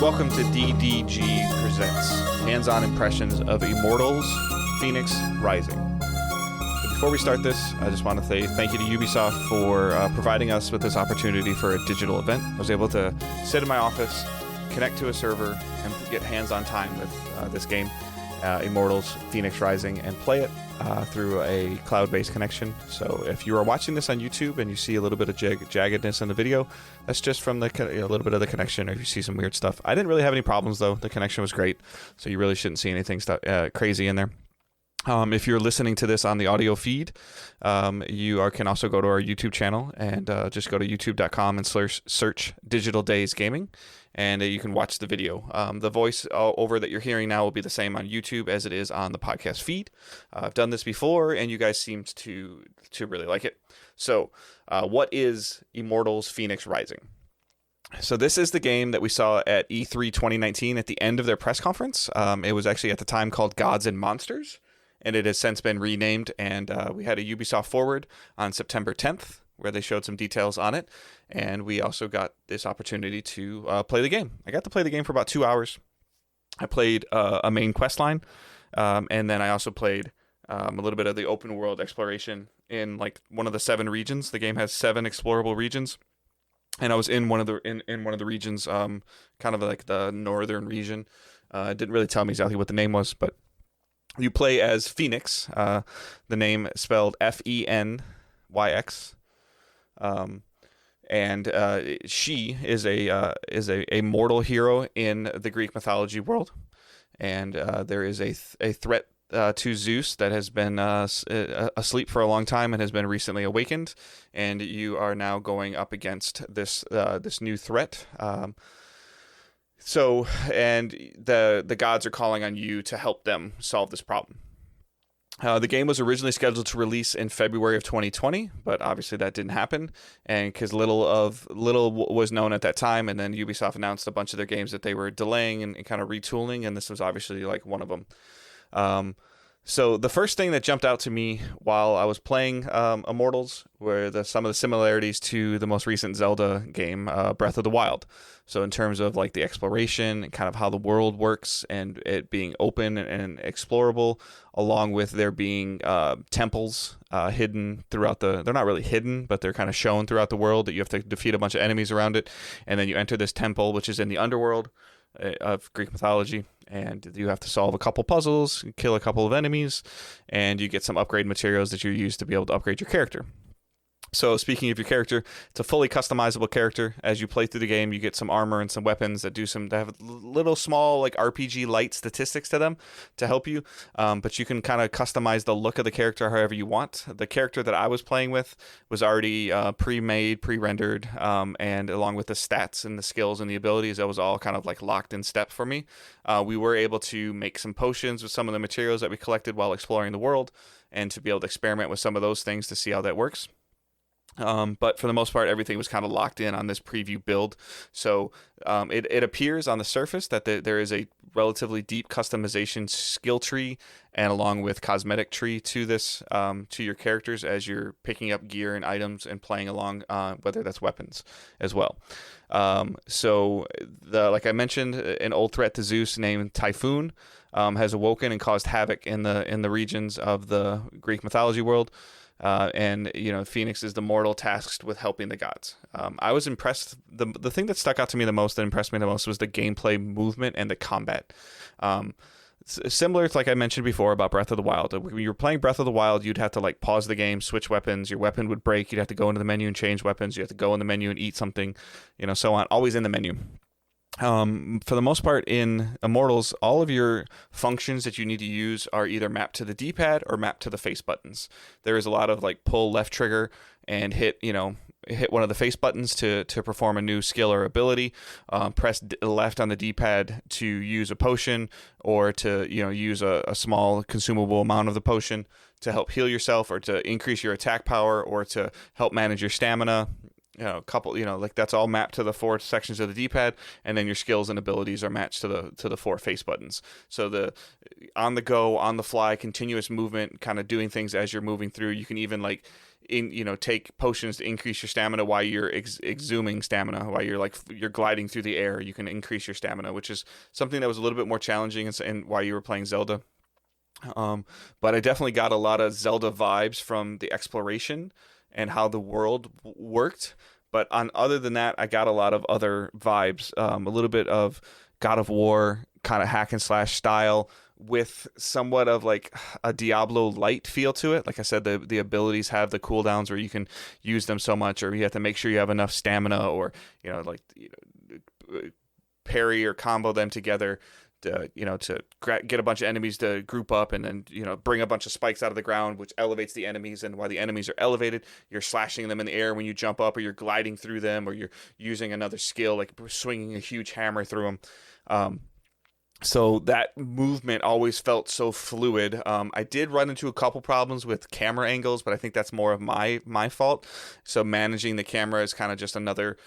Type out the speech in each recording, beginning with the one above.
Welcome to DDG Presents hands-on impressions of Immortals Fenyx Rising. So before we start this, I just want to say thank you to Ubisoft for providing us with this opportunity for a digital event. I was able to sit in my office, connect to a server, and get hands-on time with this game, Immortals Fenyx Rising, and play it through a cloud-based connection. So if you are watching this on YouTube and you see a little bit of jaggedness in the video, that's just from a little bit of the connection, or if you see some weird stuff. I didn't really have any problems, though. The connection was great, so you really shouldn't see anything crazy in there. If you're listening to this on the audio feed, you can also go to our YouTube channel and just go to youtube.com and search Digital Days Gaming, and you can watch the video. The voice over that you're hearing now will be the same on YouTube as it is on the podcast feed. I've done this before, and you guys seemed to really like it. So what is Immortals Fenyx Rising? So this is the game that we saw at E3 2019 at the end of their press conference. It was actually at the time called Gods and Monsters, and it has since been renamed, and we had a Ubisoft Forward on September 10th, where they showed some details on it, and we also got this opportunity to play the game. I got to play the game for about 2 hours. I played a main quest line, and then I also played a little bit of the open world exploration in like one of the 7 regions. The game has 7 explorable regions, and I was in one of the in one of the regions, kind of like the northern region. It didn't really tell me exactly what the name was, but you play as Fenyx, the name spelled Fenyx, and she is a mortal hero in the Greek mythology world, and there is a threat to Zeus that has been asleep for a long time and has been recently awakened, and you are now going up against this new threat. So, and the gods are calling on you to help them solve this problem. The game was originally scheduled to release in February of 2020, but obviously that didn't happen, and because little was known at that time, and then Ubisoft announced a bunch of their games that they were delaying and kind of retooling, and this was obviously like one of them. So the first thing that jumped out to me while I was playing Immortals were some of the similarities to the most recent Zelda game, Breath of the Wild. So in terms of like the exploration and kind of how the world works and it being open and explorable, along with there being temples hidden throughout they're not really hidden, but they're kind of shown throughout the world that you have to defeat a bunch of enemies around it. And then you enter this temple, which is in the underworld of Greek mythology, and you have to solve a couple puzzles, kill a couple of enemies, and you get some upgrade materials that you use to be able to upgrade your character. So speaking of your character, it's a fully customizable character. As you play through the game, you get some armor and some weapons that have little small like RPG light statistics to them to help you. But you can kind of customize the look of the character however you want. The character that I was playing with was already pre-made, pre-rendered, and along with the stats and the skills and the abilities, that was all kind of like locked in step for me. We were able to make some potions with some of the materials that we collected while exploring the world, and to be able to experiment with some of those things to see how that works. But for the most part, everything was kind of locked in on this preview build. So it appears on the surface that there is a relatively deep customization skill tree, and along with cosmetic tree to this, to your characters as you're picking up gear and items and playing along, whether that's weapons as well. So like I mentioned, an old threat to Zeus named Typhoon has awoken and caused havoc in the regions of the Greek mythology world. And Fenyx is the mortal tasked with helping the gods. I was impressed. The thing that stuck out to me the most, that impressed me the most, was the gameplay movement and the combat. Similar to like I mentioned before about Breath of the Wild. When you were playing Breath of the Wild, you'd have to like pause the game, switch weapons. Your weapon would break. You'd have to go into the menu and change weapons. You have to go in the menu and eat something, so on. Always in the menu. For the most part in Immortals, all of your functions that you need to use are either mapped to the D-pad or mapped to the face buttons. There is a lot of like pull left trigger and hit one of the face buttons to perform a new skill or ability. Press left on the D-pad to use a potion, or to use a small consumable amount of the potion to help heal yourself, or to increase your attack power, or to help manage your stamina. a couple, like that's all mapped to the 4 sections of the D-pad, and then your skills and abilities are matched to the 4 face buttons. So the on the go, on the fly, continuous movement, kind of doing things as you're moving through. You can even like take potions to increase your stamina while you're exhuming stamina, while you're gliding through the air. You can increase your stamina, which is something that was a little bit more challenging and while you were playing Zelda. But I definitely got a lot of Zelda vibes from the exploration and how the world worked. But other than that, I got a lot of other vibes. A little bit of God of War kind of hack and slash style with somewhat of like a Diablo light feel to it. Like I said, the abilities have the cooldowns where you can use them so much, or you have to make sure you have enough stamina, or parry or combo them together to get a bunch of enemies to group up, and then bring a bunch of spikes out of the ground, which elevates the enemies. And while the enemies are elevated, you're slashing them in the air when you jump up, or you're gliding through them, or you're using another skill like swinging a huge hammer through them. So that movement always felt so fluid. I did run into a couple problems with camera angles, but I think that's more of my fault. So managing the camera is kind of just another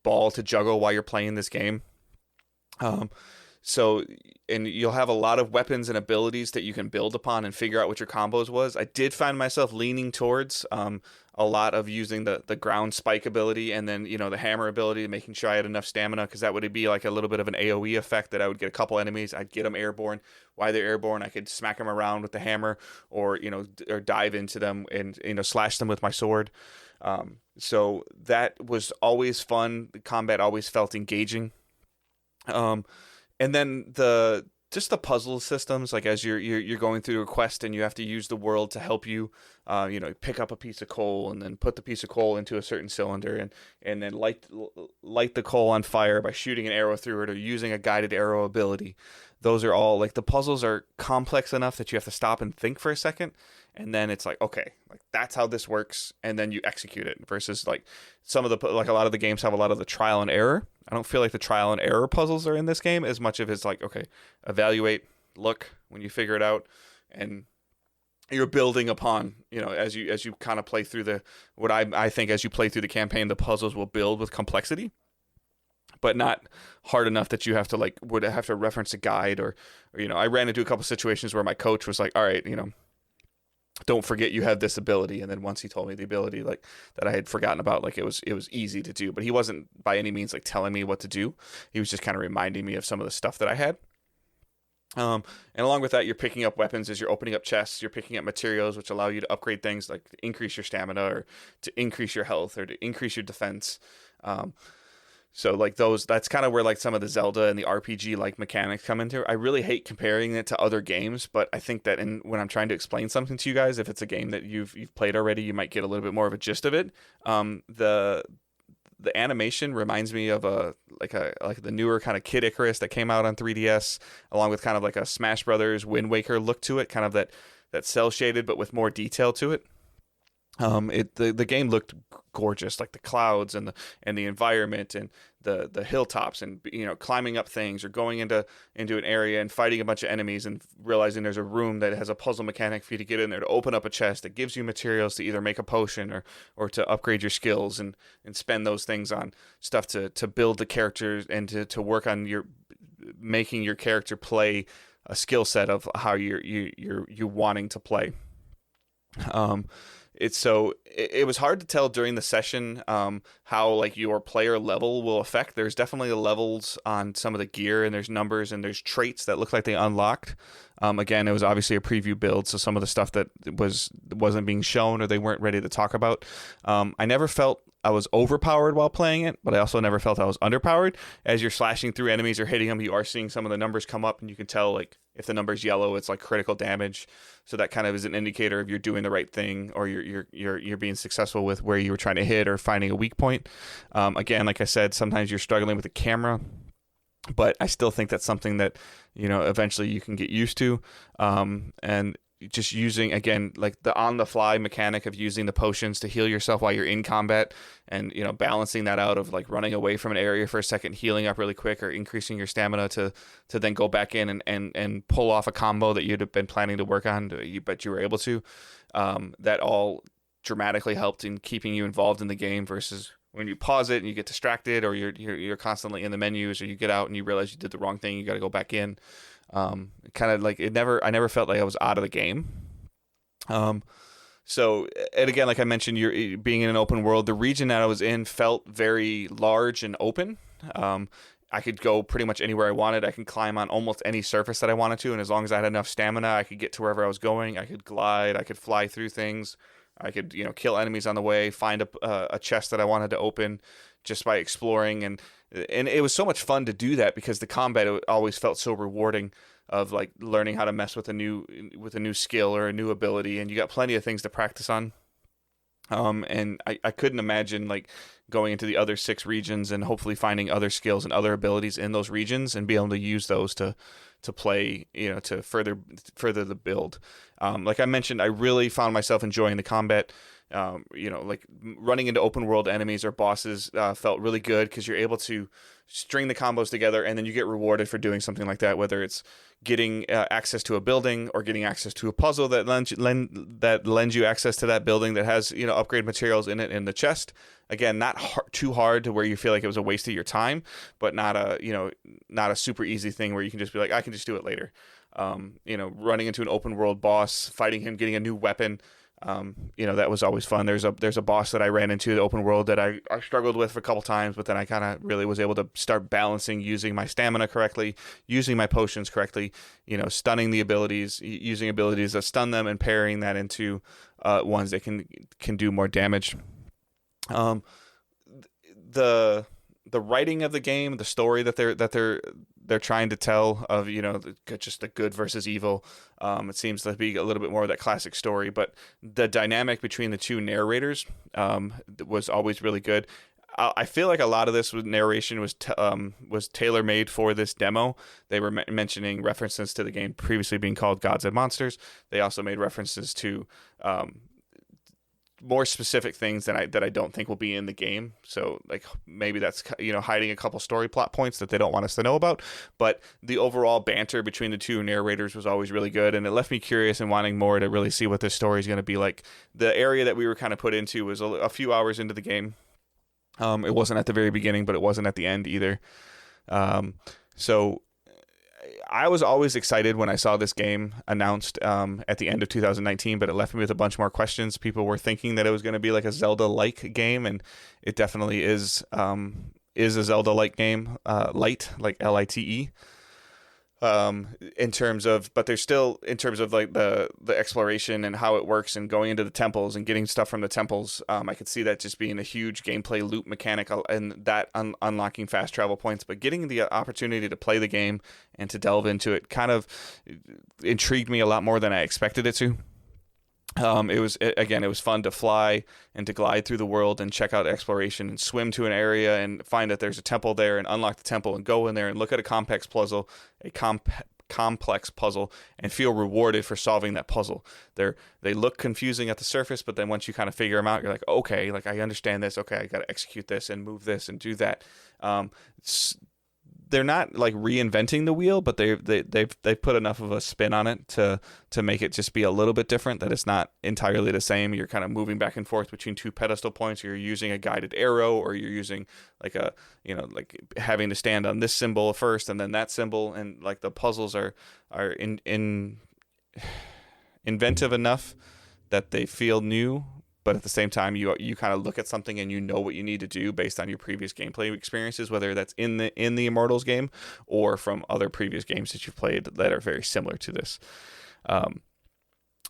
ball to juggle while you're playing this game. And you'll have a lot of weapons and abilities that you can build upon and figure out what your combos was. I did find myself leaning towards a lot of using the ground spike ability, and then the hammer ability, making sure I had enough stamina, because that would be like a little bit of an AoE effect that I would get a couple enemies, I'd get them airborne. While they're airborne, I could smack them around with the hammer, or or dive into them and slash them with my sword. So that was always fun. The combat always felt engaging. And then just the puzzle systems, like as you're going through a quest and you have to use the world to help you, pick up a piece of coal and then put the piece of coal into a certain cylinder, and then light the coal on fire by shooting an arrow through it, or using a guided arrow ability. Those are all like, the puzzles are complex enough that you have to stop and think for a second, and then it's like, okay, like that's how this works, and then you execute it. Versus like a lot of the games have a lot of the trial and error. I don't feel like the trial and error puzzles are in this game as much of it's like, okay, evaluate, look when you figure it out, and you're building upon, as you kind of play through I think as you play through the campaign, the puzzles will build with complexity, but not hard enough that you would have to reference a guide, or I ran into a couple situations where my coach was like, all right, don't forget you have this ability. And then once he told me the ability like that I had forgotten about, like it was easy to do, but he wasn't by any means like telling me what to do. He was just kind of reminding me of some of the stuff that I had. And along with that, you're picking up weapons as you're opening up chests. You're picking up materials which allow you to upgrade things, like to increase your stamina, or to increase your health, or to increase your defense. So like that's kind of where like some of the Zelda and the RPG like mechanics come into. I really hate comparing it to other games, but I think that when I'm trying to explain something to you guys, if it's a game that you've played already, you might get a little bit more of a gist of it. The animation reminds me of the newer kind of Kid Icarus that came out on 3DS, along with kind of like a Smash Brothers Wind Waker look to it, kind of that cell shaded but with more detail to it. The game looked gorgeous, like the clouds and the environment and the hilltops, and climbing up things, or going into an area and fighting a bunch of enemies and realizing there's a room that has a puzzle mechanic for you to get in there to open up a chest that gives you materials to either make a potion or to upgrade your skills, and spend those things on stuff to build the characters, and to work on making your character play a skill set of how you're wanting to play. It was hard to tell during the session how like your player level will affect. There's definitely levels on some of the gear, and there's numbers, and there's traits that look like they unlocked. Again, it was obviously a preview build, so some of the stuff that wasn't being shown, or they weren't ready to talk about. I never felt I was overpowered while playing it, but I also never felt I was underpowered. As you're slashing through enemies or hitting them, you are seeing some of the numbers come up, and you can tell like if the number's yellow, it's like critical damage. So that kind of is an indicator if you're doing the right thing, or you're being successful with where you were trying to hit, or finding a weak point. Again, like I said, sometimes you're struggling with the camera, but I still think that's something that eventually you can get used to. And just using, again, like the on the fly mechanic of using the potions to heal yourself while you're in combat, and balancing that out of like running away from an area for a second, healing up really quick, or increasing your stamina to then go back in and pull off a combo that you'd have been planning to work on, but you were able to. That all dramatically helped in keeping you involved in the game, versus when you pause it and you get distracted, or you're constantly in the menus, or you get out and you realize you did the wrong thing, you got to go back in. Kind of like I never felt like I was out of the game. So, and again, like I mentioned, you're being in an open world. The region that I was in felt very large and open. I could go pretty much anywhere I wanted. I can climb on almost any surface that I wanted to, and as long as I had enough stamina, I could get to wherever I was going. I could glide. I could fly through things. I could, kill enemies on the way. Find a chest that I wanted to open just by exploring, and it was so much fun to do that because the combat always felt so rewarding. Of like learning how to mess with a new skill or a new ability, and you got plenty of things to practice on. And I couldn't imagine like going into the other 6 regions and hopefully finding other skills and other abilities in those regions and be able to use those to play, to further the build. Like I mentioned, I really found myself enjoying the combat. Like running into open world enemies or bosses felt really good because you're able to string the combos together, and then you get rewarded for doing something like that, whether it's getting access to a building or getting access to a puzzle that lends you access to that building that has upgrade materials in it in the chest. Again, not too hard to where you feel like it was a waste of your time, but not a super easy thing where you can just be like, I can just do it later. Running into an open world boss, fighting him, getting a new weapon. That was always fun. There's a boss that I ran into the open world that I struggled with for a couple times, but then I kind of really was able to start balancing, using my stamina correctly, using my potions correctly, stunning the abilities, using abilities that stun them and pairing that into ones that can do more damage. The writing of the game, the story that they're trying to tell of just the good versus evil. It seems to be a little bit more of that classic story, but the dynamic between the 2 narrators was always really good. I feel like a lot of this narration was tailor made for this demo. They were mentioning references to the game previously being called Gods and Monsters. They also made references to more specific things that I don't think will be in the game. So like maybe that's hiding a couple story plot points that they don't want us to know about. But the overall banter between the 2 narrators was always really good, and it left me curious and wanting more to really see what this story is going to be like. The area that we were kind of put into was a few hours into the game. It wasn't at the very beginning, but it wasn't at the end either. So I was always excited when I saw this game announced at the end of 2019, but it left me with a bunch more questions. People were thinking that it was going to be like a Zelda-like game, and it definitely is a Zelda-like game, light, like Lite. In terms of like the exploration and how it works and going into the temples and getting stuff from the temples, I could see that just being a huge gameplay loop mechanic and that unlocking fast travel points. But getting the opportunity to play the game and to delve into it kind of intrigued me a lot more than I expected it to. It was fun to fly and to glide through the world and check out exploration and swim to an area and find that there's a temple there and unlock the temple and go in there and look at a complex puzzle and feel rewarded for solving that puzzle. They look confusing at the surface, but then once you kind of figure them out, you're like, okay, like I understand this. Okay, I got to execute this and move this and do that. They're not like reinventing the wheel, but they've put enough of a spin on it to make it just be a little bit different, that it's not entirely the same. You're kind of moving back and forth between 2 pedestal points. You're using a guided arrow, or you're using like like having to stand on this symbol first and then that symbol, and like the puzzles are inventive enough that they feel new. But at the same time, you kind of look at something and you know what you need to do based on your previous gameplay experiences, whether that's in the Immortals game or from other previous games that you've played that are very similar to this.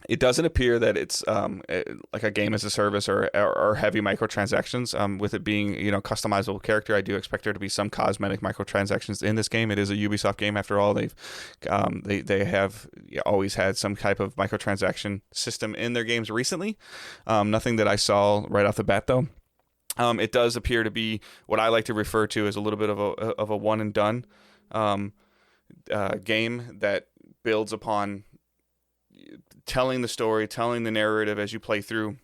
It doesn't appear that it's like a game as a service or heavy microtransactions. With it being customizable character, I do expect there to be some cosmetic microtransactions in this game. It is a Ubisoft game after all. They have always had some type of microtransaction system in their games recently. Nothing that I saw right off the bat though. It does appear to be what I like to refer to as a little bit of a one and done game that builds upon telling the story, telling the narrative as you play through,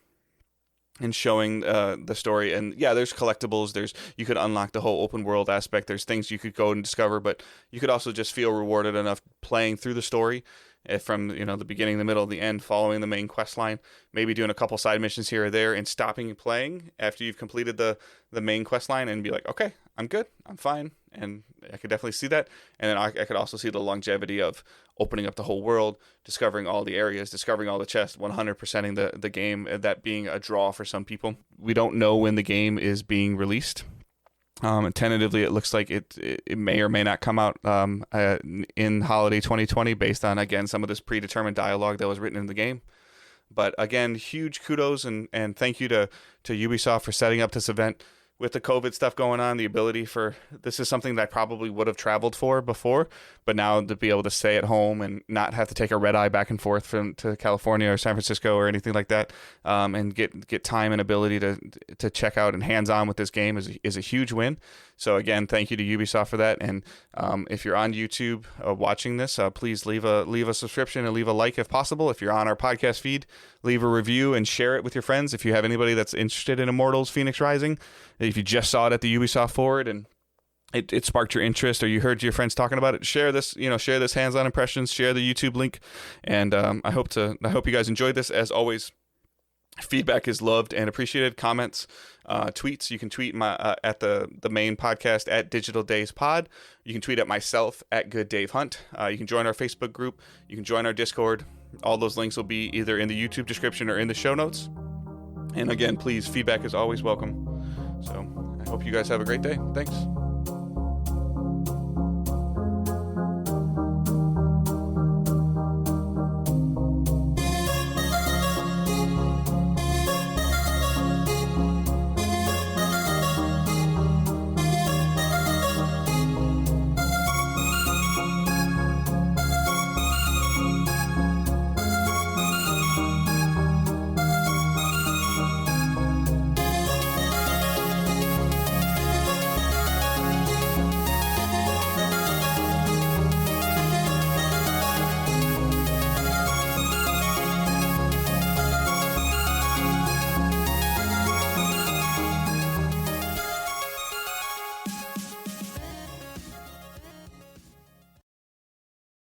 and showing the story. And yeah, there's collectibles. You could unlock the whole open world aspect. There's things you could go and discover, but you could also just feel rewarded enough playing through the story from the beginning, the middle, the end, following the main quest line, maybe doing a couple side missions here or there, and stopping playing after you've completed the main quest line and be like, okay, I'm good, I'm fine. And I could definitely see that. And then I could also see the longevity of opening up the whole world, discovering all the areas, discovering all the chests, 100%ing the game, that being a draw for some people. We don't know when the game is being released. Tentatively, it looks like it may or may not come out in holiday 2020 based on, again, some of this predetermined dialogue that was written in the game. But again, huge kudos and thank you to Ubisoft for setting up this event. With the COVID stuff going on, the ability for this is something that I probably would have traveled for before, but now to be able to stay at home and not have to take a red eye back and forth to California or San Francisco or anything like that, and get time and ability to check out and hands on with this game is a huge win. So again, thank you to Ubisoft for that. And if you're on YouTube watching this, please leave a subscription and leave a like if possible. If you're on our podcast feed, leave a review and share it with your friends. If you have anybody that's interested in Immortals Fenyx Rising, if you just saw it at the Ubisoft Forward and it sparked your interest, or you heard your friends talking about it, share this hands-on impressions, share the YouTube link, and I hope you guys enjoyed this. As always, feedback is loved and appreciated. Comments, tweets. You can tweet at the main podcast at Digital Days Pod. You can tweet at myself at Good Dave Hunt. You can join our Facebook group. You can join our Discord. All those links will be either in the YouTube description or in the show notes. And again, please, feedback is always welcome. So I hope you guys have a great day. Thanks.